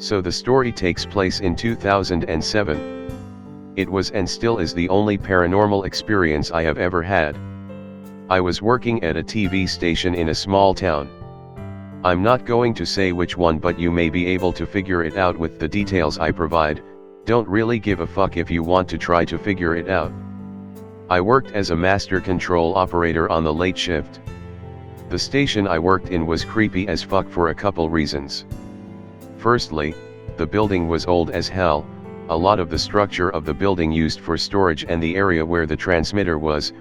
So the story takes place in 2007. It was and still is the only paranormal experience I have ever had. I was working at a TV station in a small town. I'm not going to say which one, but you may be able to figure it out with the details I provide. Don't really give a fuck if you want to try to figure it out. I worked as a master control operator on the late shift. The station I worked in was creepy as fuck for a couple reasons. Firstly, the building was old as hell. A lot of the structure of the building used for storage and the area where the transmitter was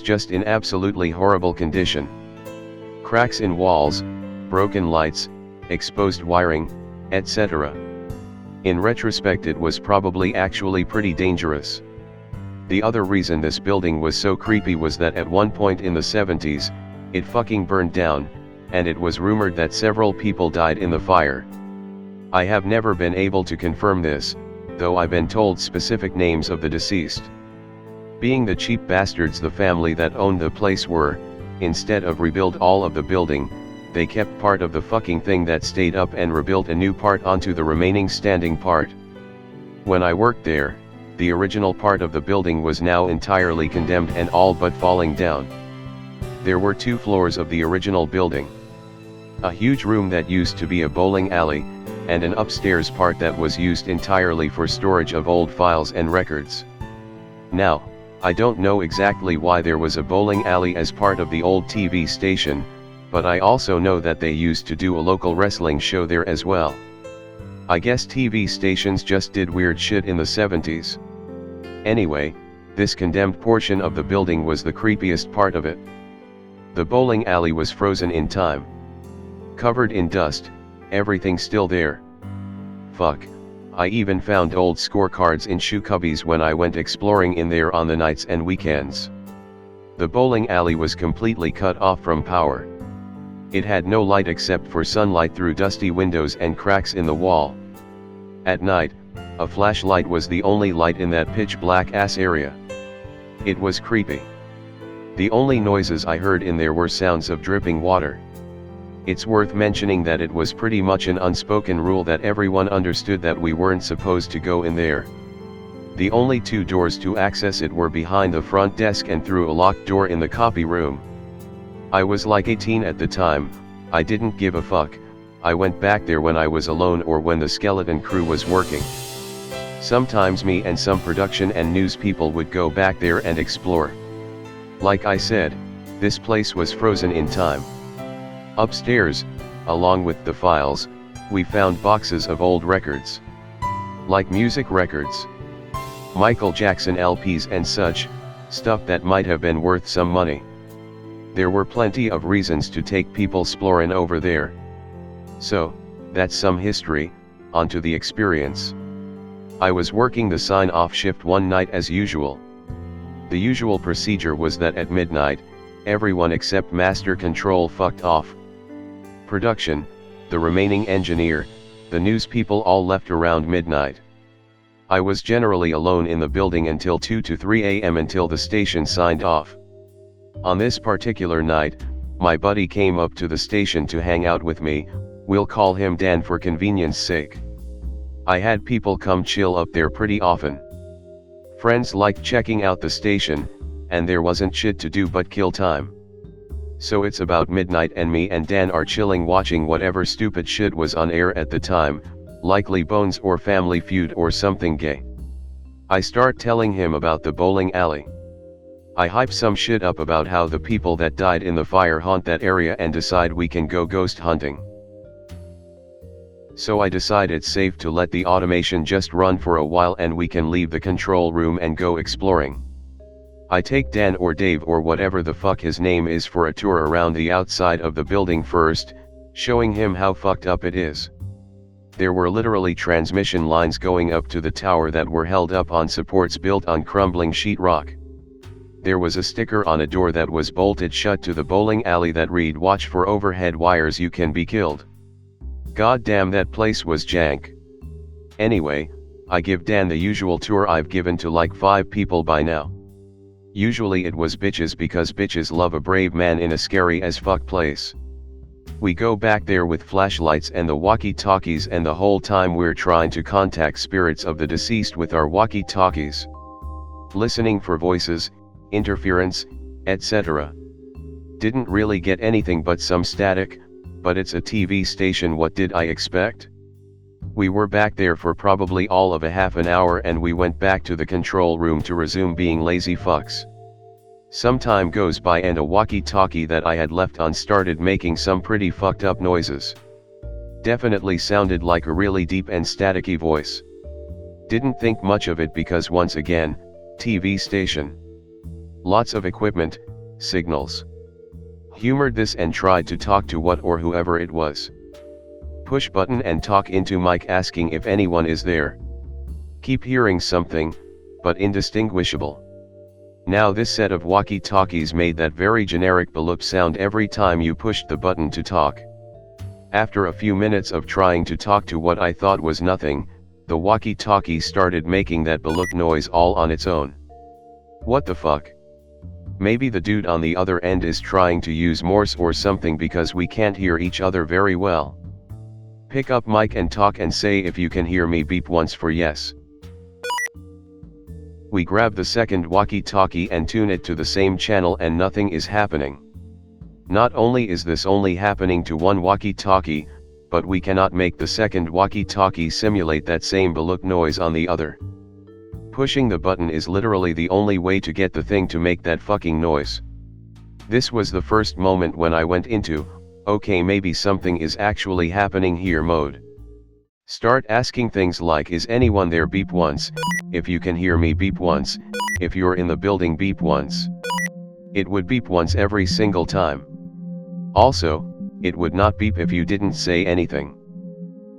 just in absolutely horrible condition. Cracks in walls, broken lights, exposed wiring, etc. In retrospect, it was probably actually pretty dangerous. The other reason this building was so creepy was that at one point in the 70s, it fucking burned down, and it was rumored that several people died in the fire. I have never been able to confirm this, though I've been told specific names of the deceased. Being the cheap bastards the family that owned the place were, instead of rebuild all of the building, they kept part of the fucking thing that stayed up and rebuilt a new part onto the remaining standing part. When I worked there, the original part of the building was now entirely condemned and all but falling down. There were 2 floors of the original building. A huge room that used to be a bowling alley, and an upstairs part that was used entirely for storage of old files and records. Now, I don't know exactly why there was a bowling alley as part of the old TV station, but I also know that they used to do a local wrestling show there as well. I guess TV stations just did weird shit in the 70s. Anyway, this condemned portion of the building was the creepiest part of it. The bowling alley was frozen in time. Covered in dust, everything still there. Fuck, I even found old scorecards in shoe cubbies when I went exploring in there on the nights and weekends. The bowling alley was completely cut off from power. It had no light except for sunlight through dusty windows and cracks in the wall. At night, a flashlight was the only light in that pitch black ass area. It was creepy. The only noises I heard in there were sounds of dripping water. It's worth mentioning that it was pretty much an unspoken rule that everyone understood that we weren't supposed to go in there. The only 2 doors to access it were behind the front desk and through a locked door in the copy room. I was like 18 at the time. I didn't give a fuck. I went back there when I was alone or when the skeleton crew was working. Sometimes me and some production and news people would go back there and explore. Like I said, this place was frozen in time. Upstairs, along with the files, we found boxes of old records. Like music records. Michael Jackson LPs and such, stuff that might have been worth some money. There were plenty of reasons to take people exploring over there. So, that's some history, onto the experience. I was working the sign-off shift one night as usual. The usual procedure was that at midnight, everyone except Master Control fucked off. Production, the remaining engineer, the news people all left around midnight. I was generally alone in the building until 2 to 3 a.m. until the station signed off. On this particular night, my buddy came up to the station to hang out with me. We'll call him Dan for convenience sake. I had people come chill up there pretty often. Friends liked checking out the station, and there wasn't shit to do but kill time. So it's about midnight and me and Dan are chilling watching whatever stupid shit was on air at the time, likely Bones or Family Feud or something gay. I start telling him about the bowling alley. I hype some shit up about how the people that died in the fire haunt that area and decide we can go ghost hunting. So I decide it's safe to let the automation just run for a while and we can leave the control room and go exploring. I take Dan or Dave or whatever the fuck his name is for a tour around the outside of the building first, showing him how fucked up it is. There were literally transmission lines going up to the tower that were held up on supports built on crumbling sheetrock. There was a sticker on a door that was bolted shut to the bowling alley that read "Watch for overhead wires, you can be killed." God damn, that place was jank. Anyway, I give Dan the usual tour I've given to like 5 people by now. Usually it was bitches because bitches love a brave man in a scary as fuck place. We go back there with flashlights and the walkie-talkies, and the whole time we're trying to contact spirits of the deceased with our walkie-talkies. Listening for voices, interference, etc. Didn't really get anything but some static, but it's a TV station, what did I expect? We were back there for probably all of a half an hour, and we went back to the control room to resume being lazy fucks. Some time goes by and a walkie-talkie that I had left on started making some pretty fucked up noises. Definitely sounded like a really deep and staticky voice. Didn't think much of it because once again, TV station. Lots of equipment, signals. Humored this and tried to talk to what or whoever it was. Push button and talk into mic asking if anyone is there. Keep hearing something, but indistinguishable. Now this set of walkie-talkies made that very generic bloop sound every time you pushed the button to talk. After a few minutes of trying to talk to what I thought was nothing, the walkie-talkie started making that bloop noise all on its own. What the fuck? Maybe the dude on the other end is trying to use Morse or something because we can't hear each other very well. Pick up mic and talk and say if you can hear me, beep once for yes. We grab the second walkie-talkie and tune it to the same channel and nothing is happening. Not only is this only happening to one walkie-talkie, but we cannot make the second walkie-talkie simulate that same bloop noise on the other. Pushing the button is literally the only way to get the thing to make that fucking noise. This was the first moment when I went into, okay, maybe something is actually happening here mode. Start asking things like, is anyone there, beep once, if you can hear me, beep once, if you're in the building, beep once. It would beep once every single time. Also, it would not beep if you didn't say anything.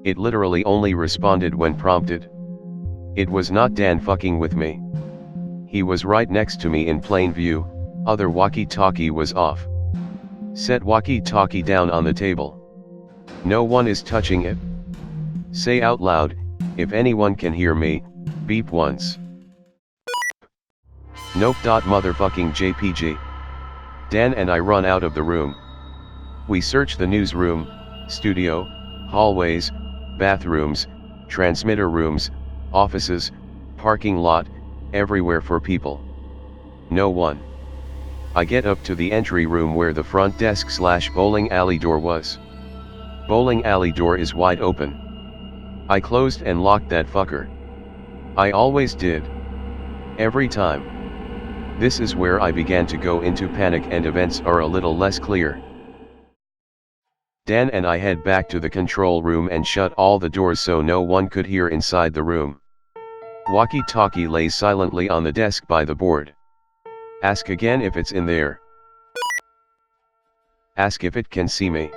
It literally only responded when prompted. It was not Dan fucking with me. He was right next to me in plain view, other walkie-talkie was off. Set walkie-talkie down on the table. No one is touching it. Say out loud, if anyone can hear me, beep once. Nope. Motherfucking JPG. Dan and I run out of the room. We search the newsroom, studio, hallways, bathrooms, transmitter rooms, offices, parking lot, everywhere for people. No one. I get up to the entry room where the front desk / bowling alley door was. Bowling alley door is wide open. I closed and locked that fucker. I always did. Every time. This is where I began to go into panic and events are a little less clear. Dan and I head back to the control room and shut all the doors so no one could hear inside the room. Walkie-talkie lays silently on the desk by the board. Ask again if it's in there. Ask if it can see me.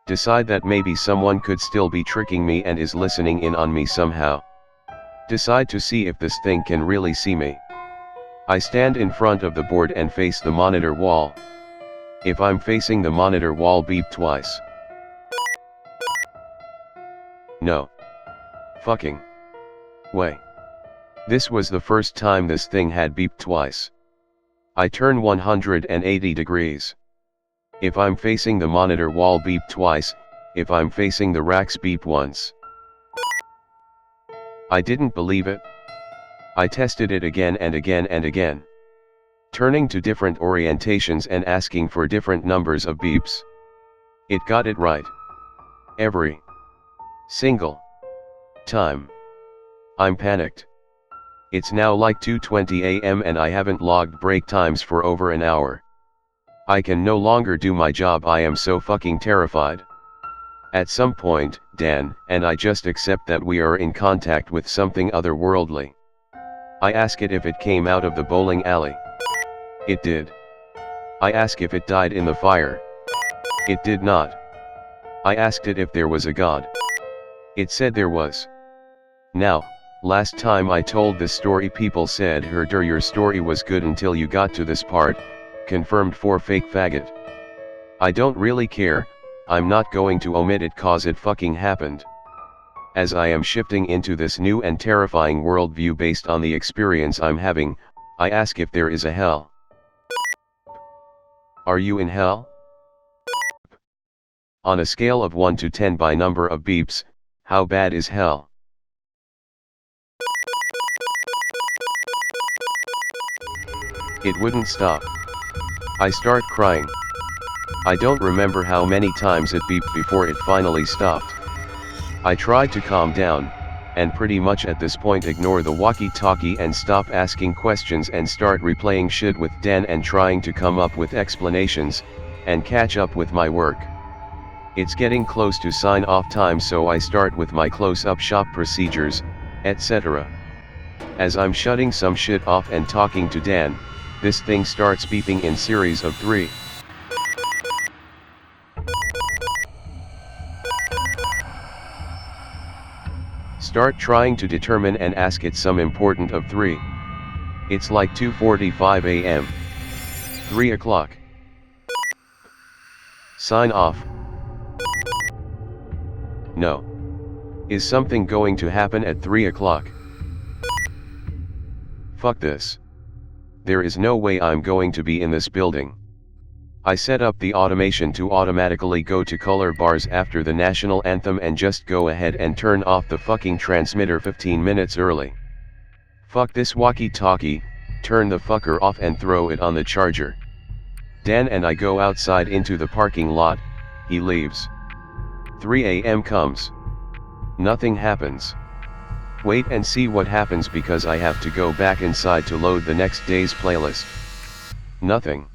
Decide that maybe someone could still be tricking me and is listening in on me somehow. Decide to see if this thing can really see me. I stand in front of the board and face the monitor wall. If I'm facing the monitor wall, beep twice. No. Fucking way. This was the first time this thing had beeped twice. I turn 180 degrees. If I'm facing the monitor wall, beep twice, if I'm facing the racks, beep once. I didn't believe it. I tested it again and again and again. Turning to different orientations and asking for different numbers of beeps. It got it right. Every single time. I'm panicked. It's now like 2:20 a.m. and I haven't logged break times for over an hour. I can no longer do my job. I am so fucking terrified. At some point, Dan and I just accept that we are in contact with something otherworldly. I ask it if it came out of the bowling alley. It did. I ask if it died in the fire. It did not. I asked it if there was a God. It said there was. Now, last time I told this story, people said, "Herder, your story was good until you got to this part, confirmed for fake faggot." I don't really care, I'm not going to omit it cause it fucking happened. As I am shifting into this new and terrifying worldview based on the experience I'm having, I ask if there is a hell. Are you in hell? On a scale of 1 to 10 by number of beeps, how bad is hell? It wouldn't stop. I start crying. I don't remember how many times it beeped before it finally stopped. I tried to calm down, and pretty much at this point ignore the walkie-talkie and stop asking questions and start replaying shit with Dan and trying to come up with explanations, and catch up with my work. It's getting close to sign-off time, so I start with my close-up shop procedures, etc. As I'm shutting some shit off and talking to Dan, this thing starts beeping in series of 3. Start trying to determine and ask it some important of 3. It's like 2:45 a.m. 3 o'clock. Sign off. No. Is something going to happen at 3 o'clock? Fuck this. There is no way I'm going to be in this building. I set up the automation to automatically go to color bars after the national anthem and just go ahead and turn off the fucking transmitter 15 minutes early. Fuck this walkie-talkie, turn the fucker off and throw it on the charger. Dan and I go outside into the parking lot, he leaves. 3 a.m. comes. Nothing happens. Wait and see what happens because I have to go back inside to load the next day's playlist. Nothing.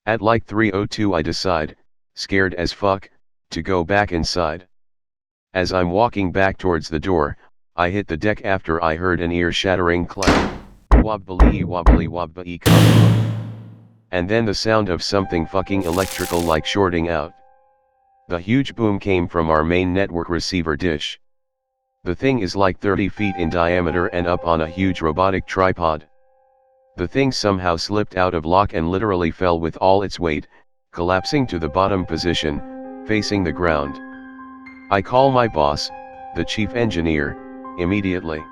At like 3:02 I decide, scared as fuck, to go back inside. As I'm walking back towards the door, I hit the deck after I heard an ear-shattering clap. Wobbly wobbly wobbly come. And then the sound of something fucking electrical like shorting out. The huge boom came from our main network receiver dish. The thing is like 30 feet in diameter and up on a huge robotic tripod. The thing somehow slipped out of lock and literally fell with all its weight, collapsing to the bottom position, facing the ground. I call my boss, the chief engineer, immediately.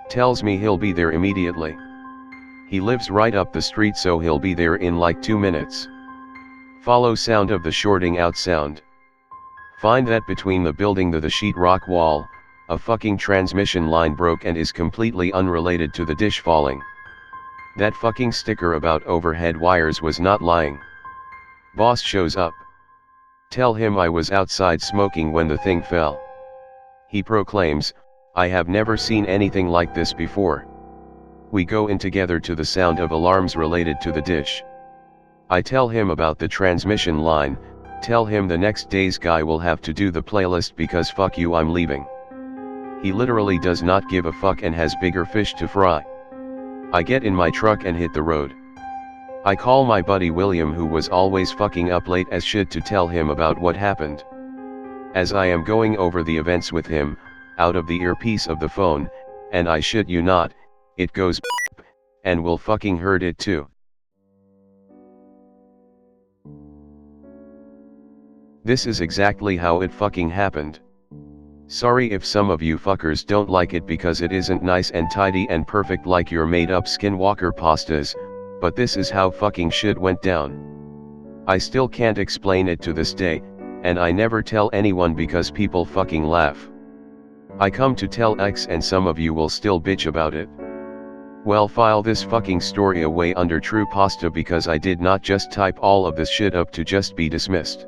Tells me he'll be there immediately. He lives right up the street, so he'll be there in like 2 minutes. Follow sound of the shorting out sound. Find that between the building the sheetrock wall, a fucking transmission line broke and is completely unrelated to the dish falling. That fucking sticker about overhead wires was not lying. Boss shows up. Tell him I was outside smoking when the thing fell. He proclaims, I have never seen anything like this before. We go in together to the sound of alarms related to the dish. I tell him about the transmission line, tell him the next day's guy will have to do the playlist because fuck you, I'm leaving. He literally does not give a fuck and has bigger fish to fry. I get in my truck and hit the road. I call my buddy William, who was always fucking up late as shit, to tell him about what happened. As I am going over the events with him, out of the earpiece of the phone, and I shit you not, it goes and will fucking heard it too. This is exactly how it fucking happened. Sorry if some of you fuckers don't like it because it isn't nice and tidy and perfect like your made up skinwalker pastas, but this is how fucking shit went down. I still can't explain it to this day, and I never tell anyone because people fucking laugh. I come to tell X and some of you will still bitch about it. Well, file this fucking story away under true pasta because I did not just type all of this shit up to just be dismissed.